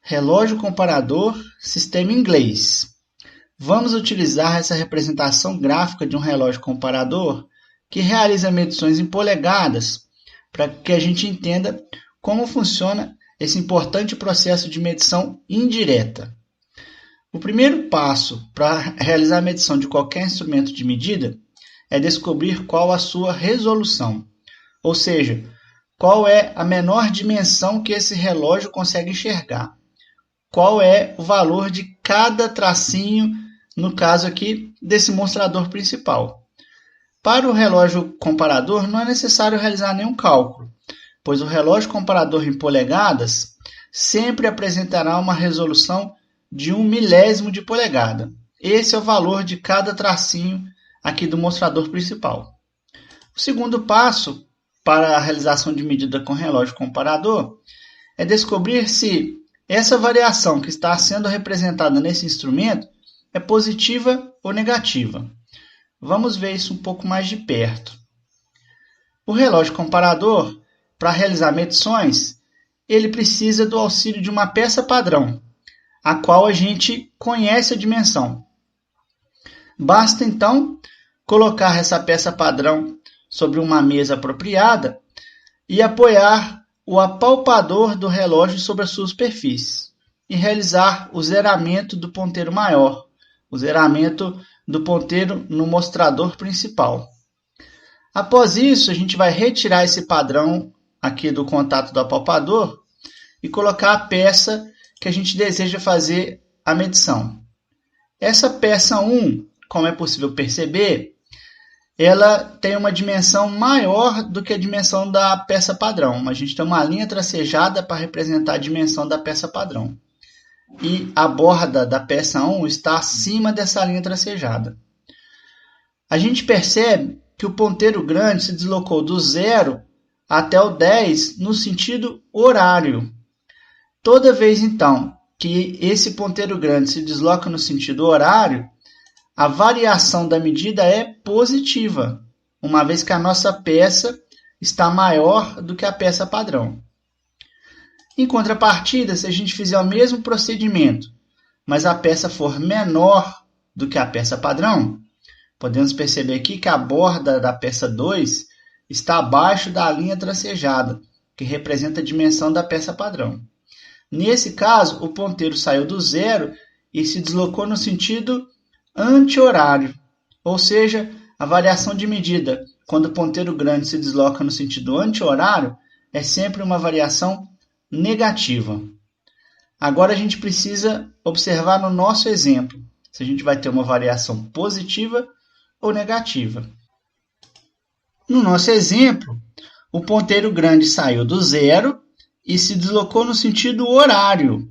relógio comparador, sistema inglês. Vamos utilizar essa representação gráfica de um relógio comparador que realiza medições em polegadas para que a gente entenda como funciona esse importante processo de medição indireta. O primeiro passo para realizar a medição de qualquer instrumento de medida é descobrir qual a sua resolução, ou seja, qual é a menor dimensão que esse relógio consegue enxergar. Qual é o valor de cada tracinho, no caso aqui, desse mostrador principal. Para o relógio comparador, não é necessário realizar nenhum cálculo, pois o relógio comparador em polegadas sempre apresentará uma resolução de 1/1000 de polegada. Esse é o valor de cada tracinho aqui do mostrador principal. O segundo passo para a realização de medida com relógio comparador é descobrir se essa variação que está sendo representada nesse instrumento é positiva ou negativa. Vamos ver isso um pouco mais de perto. O relógio comparador, para realizar medições, ele precisa do auxílio de uma peça padrão, a qual a gente conhece a dimensão. Basta, então, colocar essa peça padrão sobre uma mesa apropriada e apoiar o apalpador do relógio sobre a sua superfície e realizar o zeramento do ponteiro maior, o zeramento do ponteiro no mostrador principal. Após isso, a gente vai retirar esse padrão aqui do contato do apalpador e colocar a peça que a gente deseja fazer a medição. Essa peça 1, como é possível perceber, ela tem uma dimensão maior do que a dimensão da peça padrão. A gente tem uma linha tracejada para representar a dimensão da peça padrão. E a borda da peça 1 está acima dessa linha tracejada. A gente percebe que o ponteiro grande se deslocou do 0 até o 10 no sentido horário. Toda vez, então, que esse ponteiro grande se desloca no sentido horário, a variação da medida é positiva, uma vez que a nossa peça está maior do que a peça padrão. Em contrapartida, se a gente fizer o mesmo procedimento, mas a peça for menor do que a peça padrão, podemos perceber aqui que a borda da peça 2 está abaixo da linha tracejada, que representa a dimensão da peça padrão. Nesse caso, o ponteiro saiu do 0 e se deslocou no sentido anti-horário, ou seja, a variação de medida quando o ponteiro grande se desloca no sentido anti-horário é sempre uma variação negativa. Agora a gente precisa observar no nosso exemplo se a gente vai ter uma variação positiva ou negativa. No nosso exemplo, o ponteiro grande saiu do 0 e se deslocou no sentido horário.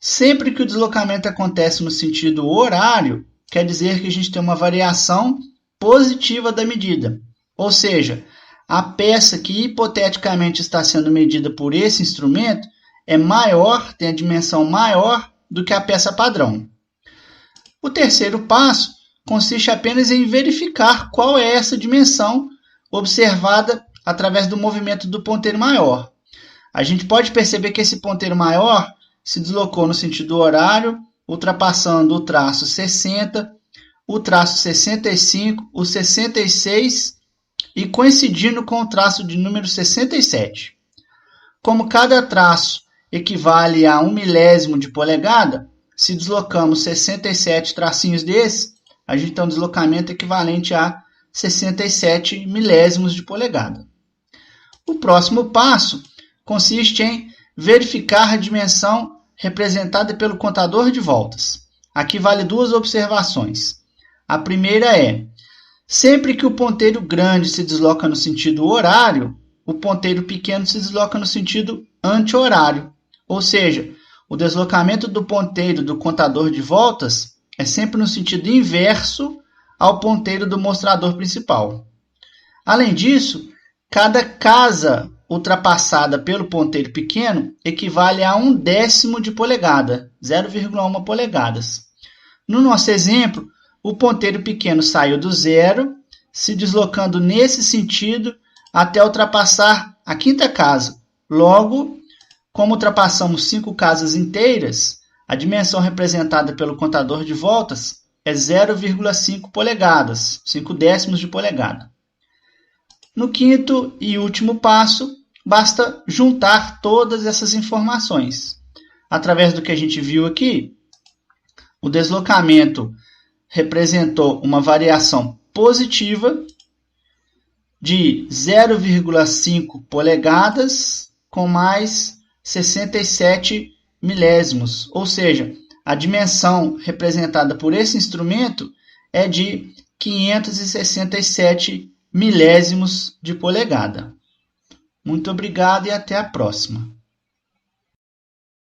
Sempre que o deslocamento acontece no sentido horário, quer dizer que a gente tem uma variação positiva da medida. Ou seja, a peça que hipoteticamente está sendo medida por esse instrumento é maior, tem a dimensão maior do que a peça padrão. O terceiro passo consiste apenas em verificar qual é essa dimensão observada através do movimento do ponteiro maior. A gente pode perceber que esse ponteiro maior se deslocou no sentido horário, ultrapassando o traço 60, o traço 65, o 66 e coincidindo com o traço de número 67. Como cada traço equivale a 1/1000 de polegada, se deslocamos 67 tracinhos desses, a gente tem um deslocamento equivalente a 67 milésimos de polegada. O próximo passo consiste em verificar a dimensão representada pelo contador de voltas. Aqui vale duas observações. A primeira é, sempre que o ponteiro grande se desloca no sentido horário, o ponteiro pequeno se desloca no sentido anti-horário. Ou seja, o deslocamento do ponteiro do contador de voltas é sempre no sentido inverso ao ponteiro do mostrador principal. Além disso, cada casa ultrapassada pelo ponteiro pequeno equivale a 1/10 de polegada, 0,1 polegadas. No nosso exemplo, o ponteiro pequeno saiu do 0, se deslocando nesse sentido até ultrapassar a quinta casa. Logo, Como ultrapassamos 5 casas inteiras, a dimensão representada pelo contador de voltas é 0,5 polegadas, 5 décimos de polegada. No quinto e último passo, basta juntar todas essas informações. Através do que a gente viu aqui, o deslocamento representou uma variação positiva de 0,5 polegadas com mais 67 milésimos, ou seja, a dimensão representada por esse instrumento é de 567 milésimos de polegada. Muito obrigado e até a próxima.